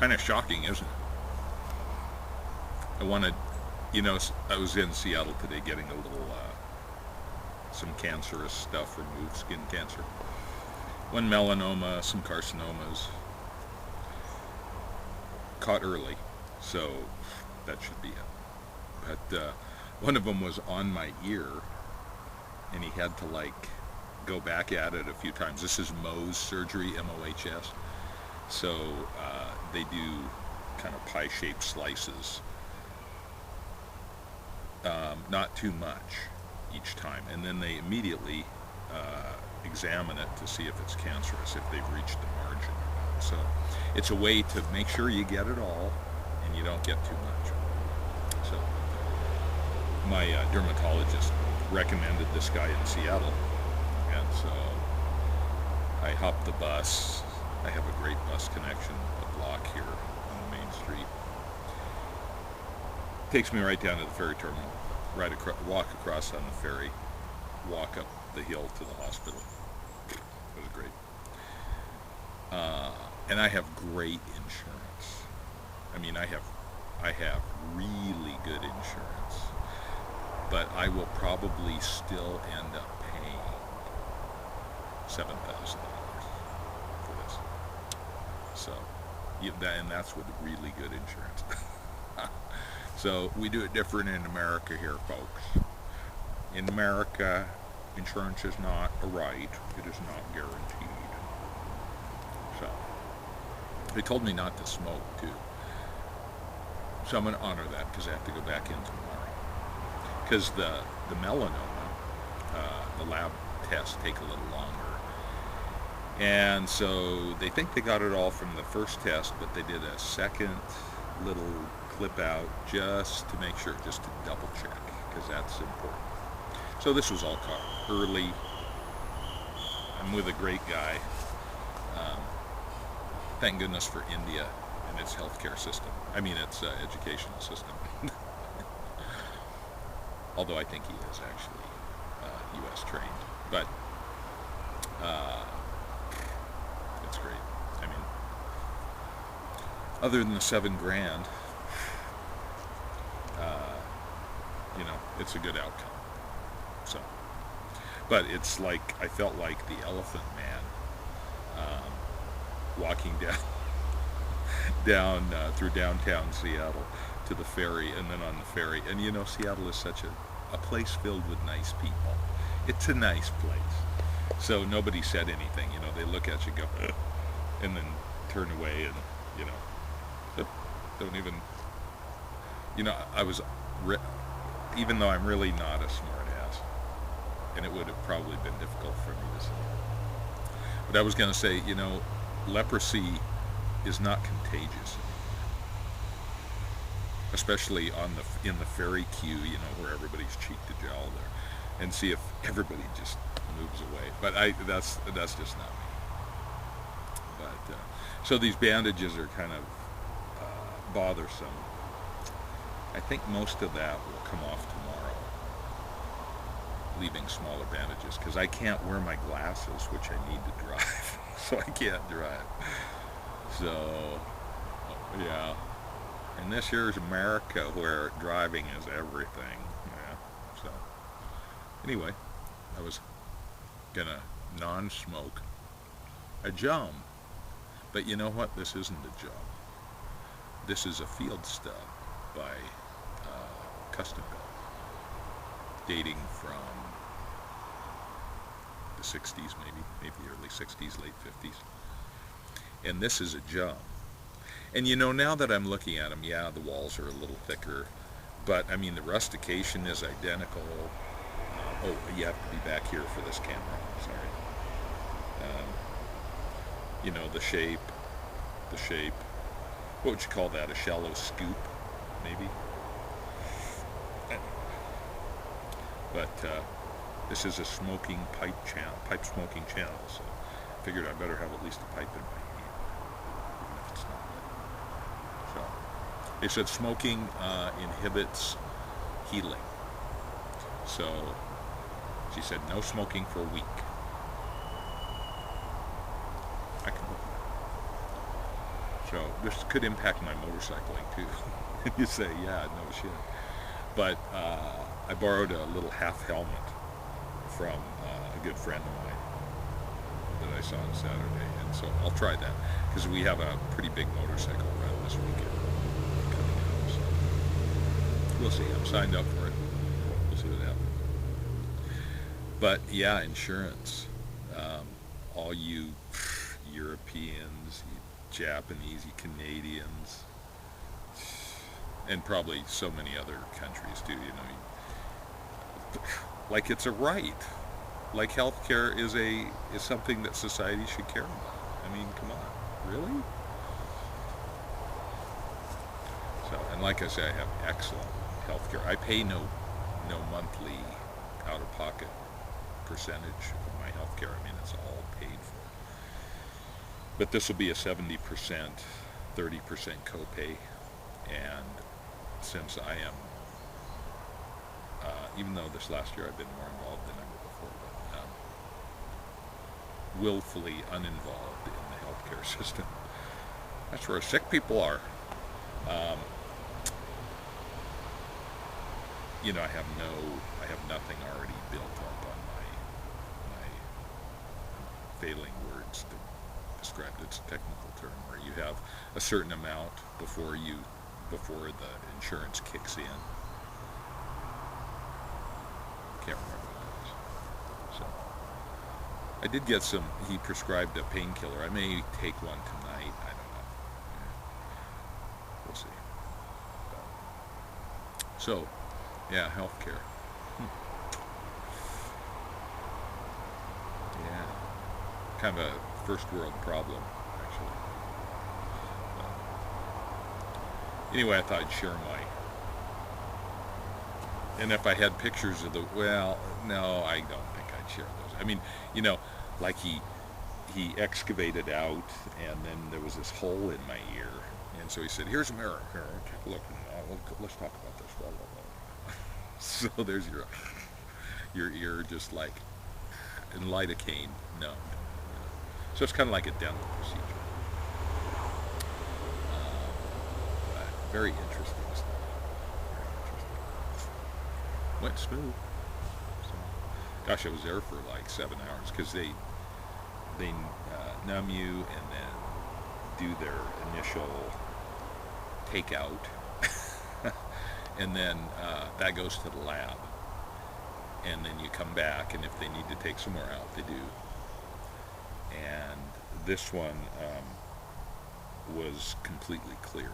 Kind of shocking, isn't it? I wanted, I was in Seattle today getting a little, some cancerous stuff removed, skin cancer. One melanoma, some carcinomas, caught early, so that should be it. But one of them was on my ear, and he had to go back at it a few times. This is Mohs surgery, M-O-H-S. So they do kind of pie-shaped slices, not too much each time, and then they immediately examine it to see if it's cancerous, if they've reached the margin or not. So it's a way to make sure you get it all and you don't get too much. So my dermatologist recommended this guy in Seattle, and so I hopped the bus. I have a great bus connection, a block here on the main street. Takes me right down to the ferry terminal, walk across on the ferry, walk up the hill to the hospital. It was great. And I have great insurance. I mean, I have really good insurance, but I will probably still end up paying $7,000 for this. So, and that's with really good insurance. So we do it different in America here, folks. In America, insurance is not a right. It is not guaranteed. So they told me not to smoke too. So I'm going to honor that because I have to go back in tomorrow. Because the melanoma, the lab tests take a little longer. And so they think they got it all from the first test, but they did a second little clip out just to make sure, just to double check, because that's important. So this was all caught early. I'm with a great guy. Thank goodness for India and its healthcare system. I mean, its educational system. Although I think he is actually U.S. trained. But it's great. I mean, other than the $7,000, it's a good outcome. So, but it's like, I felt like the Elephant Man walking down through downtown Seattle to the ferry, and then on the ferry. And Seattle is such a place filled with nice people. It's a nice place. So nobody said anything. They look at you, go, ugh, and then turn away, and don't even. I was, even though I'm really not a smart ass, and it would have probably been difficult for me to say. But I was going to say, leprosy is not contagious, especially in the ferry queue, where everybody's cheek to jowl there, and see if everybody just moves away. But that's just not me. But so these bandages are kind of bothersome. I think most of that will come off tomorrow, leaving smaller bandages, because I can't wear my glasses, which I need to drive, so I can't drive. So, yeah. And this here's America, where driving is everything. Yeah. So, anyway, I was gonna non-smoke a jum. But you know what? This isn't a jum. This is a field stub by Custom Built, dating from the 60s, maybe early 60s, late 50s. And this is a jum. And now that I'm looking at them, yeah, the walls are a little thicker, but I mean, the rustication is identical. Oh, you have to be back here for this camera, sorry. The shape, what would you call that, a shallow scoop, maybe? But this is a smoking pipe smoking channel, so I figured I better have at least a pipe in my hand, even if it's not lit. So, they said smoking inhibits healing. So, she said no smoking for a week. I can live with that. So this could impact my motorcycling too. And you say, yeah, no shit. But I borrowed a little half helmet from a good friend of mine that I saw on Saturday, and so I'll try that because we have a pretty big motorcycle run this weekend coming up. So we'll see. I'm signed up for it. We'll see what happens. But yeah, insurance. All you Europeans, you Japanese, you Canadians, and probably so many other countries too. Like it's a right. Like healthcare is something that society should care about. I mean, come on, really? So, and like I say, I have excellent healthcare. I pay no monthly out-of-pocket percentage of my healthcare. I mean, it's all paid for. But this will be a 70%, 30% copay, and since I am, even though this last year I've been more involved than ever before, but willfully uninvolved in the healthcare system. That's where sick people are. I have nothing already built up on my failing words to describe it. It's a technical term where you have a certain amount before the insurance kicks in. Can't remember what it is. So I did get he prescribed a painkiller. I may take one tonight. I don't know. We'll see. So, yeah, healthcare. Yeah. Kind of a first world problem, actually. Anyway, I thought I'd share and if I had pictures of no, I don't think I'd share those. I mean, like he excavated out, and then there was this hole in my ear, and so he said, "Here's a mirror. Here, take a look. Let's talk about this." Blah, blah, blah. So there's your ear just like in lidocaine numbed. So it's kind of like a dental procedure. Very interesting stuff. Went smooth. So, gosh, I was there for like 7 hours because they numb you and then do their initial takeout, and then that goes to the lab, and then you come back, and if they need to take some more out, they do. And this one was completely clear.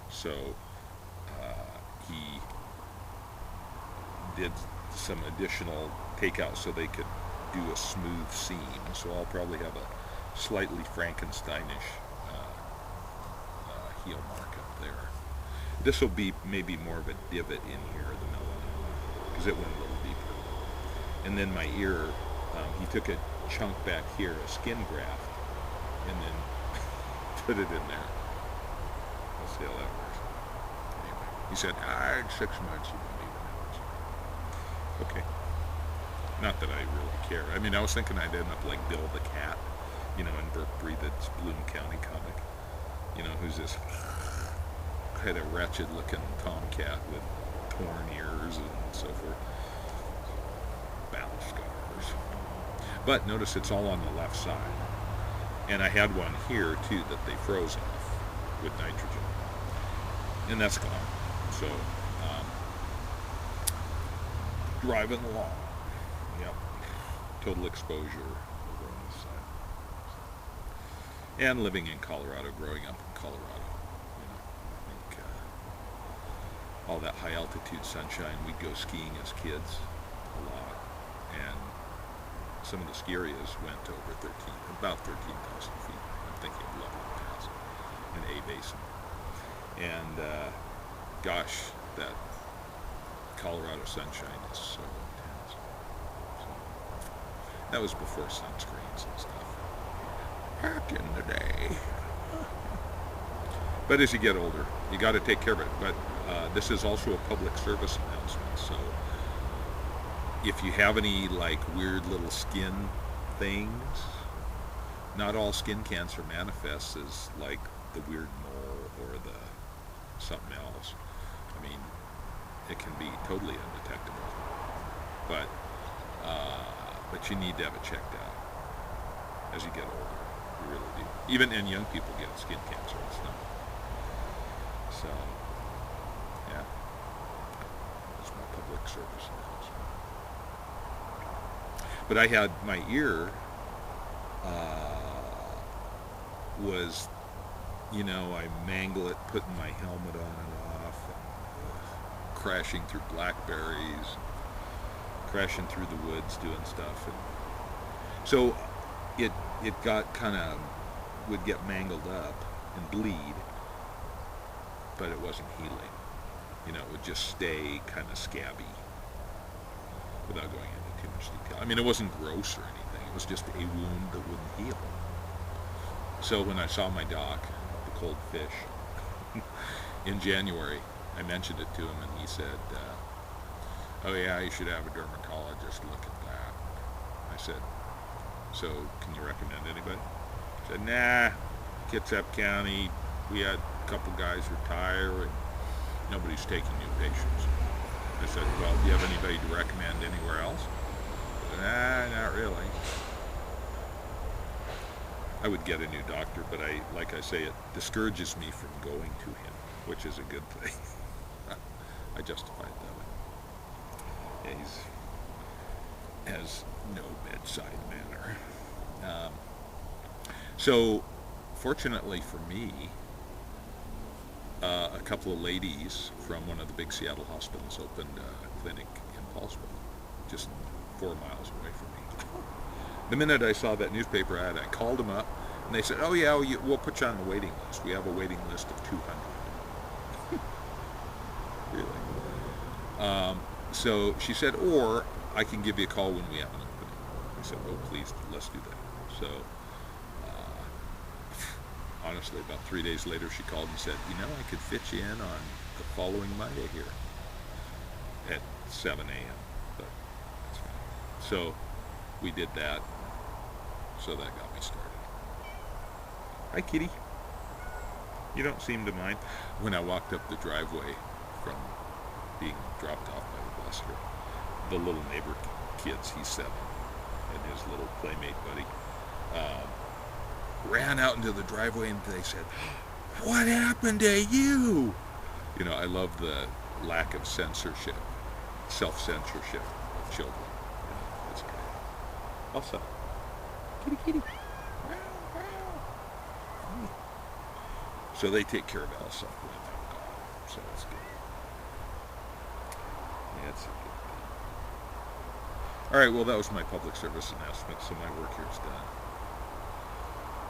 So he did some additional takeout so they could do a smooth seam. So I'll probably have a slightly Frankensteinish heel mark up there. This will be maybe more of a divot in here, the melanoma, because it went a little deeper. And then my ear, he took a chunk back here, a skin graft, and then put it in there. We'll see how that works. Anyway, he said, in 6 months you won't even know it. Okay. Not that I really care. I mean, I was thinking I'd end up like Bill the Cat, in Berkeley, that's Bloom County comic, who's this kind of wretched looking tomcat with torn ears and so forth. Battle scars. But notice it's all on the left side. And I had one here too that they froze off with nitrogen. And that's gone. So, driving along. Yep. Total exposure over on this side. And living in Colorado, growing up in Colorado. I think all that high altitude sunshine, we'd go skiing as kids a lot. And some of the ski areas went to over about 13,000 feet. I'm thinking of Lebanon Pass and A Basin. And gosh, that Colorado sunshine is so intense. So, that was before sunscreens and stuff. Back in the day. But as you get older, you got to take care of it. But this is also a public service announcement. So if you have any like weird little skin things, not all skin cancer manifests as like the weird mole or the something else. I mean, it can be totally undetectable, but you need to have it checked out as you get older. You really do. Even and young people get skin cancer and stuff. So, yeah, that's my public service announcement. But I had my ear was, I mangle it, putting my helmet on and off, and, crashing through blackberries, crashing through the woods, doing stuff, and so it got would get mangled up and bleed, but it wasn't healing. It would just stay kind of scabby without going into too much detail. I mean, it wasn't gross or anything. It was just a wound that wouldn't heal. So when I saw my doc, the cold fish, in January, I mentioned it to him, and he said, oh yeah, you should have a dermatologist look at that. I said, so can you recommend anybody? He said, nah, Kitsap County, we had a couple guys retire, and nobody's taking new patients. I said, well, do you have anybody to recommend anywhere else? He said, nah, not really. I would get a new doctor, but like I say, it discourages me from going to him, which is a good thing. I justified that. Yeah, he has no bedside manner. So, fortunately for me, a couple of ladies from one of the big Seattle hospitals opened a clinic in Paulsville, just 4 miles away from me. The minute I saw that newspaper ad, I called them up, and they said, oh yeah, we'll put you on the waiting list. We have a waiting list of 200. Really? So she said, or I can give you a call when we have an opening. I said, oh please, let's do that. So, honestly, about 3 days later, she called and said, I could fit you in on the following Monday here at 7 a.m. But that's fine. So we did that. So that got me started. Hi, kitty. You don't seem to mind. When I walked up the driveway from being dropped off by the buster, the little neighbor kids, he's 7, and his little playmate buddy, ran out into the driveway, and they said, what happened to you? I love the lack of censorship, self-censorship of children. It's great. Also, kitty, kitty. So they take care of Elsa when I'm gone, so it's good. Yeah, it's a good thing. All right, well, that was my public service announcement, so my work here is done.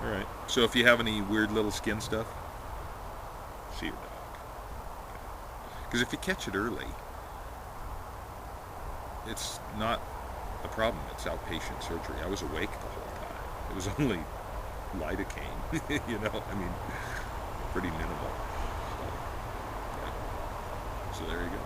All right, so if you have any weird little skin stuff, see your doc. Because if you catch it early, it's not a problem. It's outpatient surgery. I was awake the whole time. It was only lidocaine, I mean, pretty minimal. So there you go.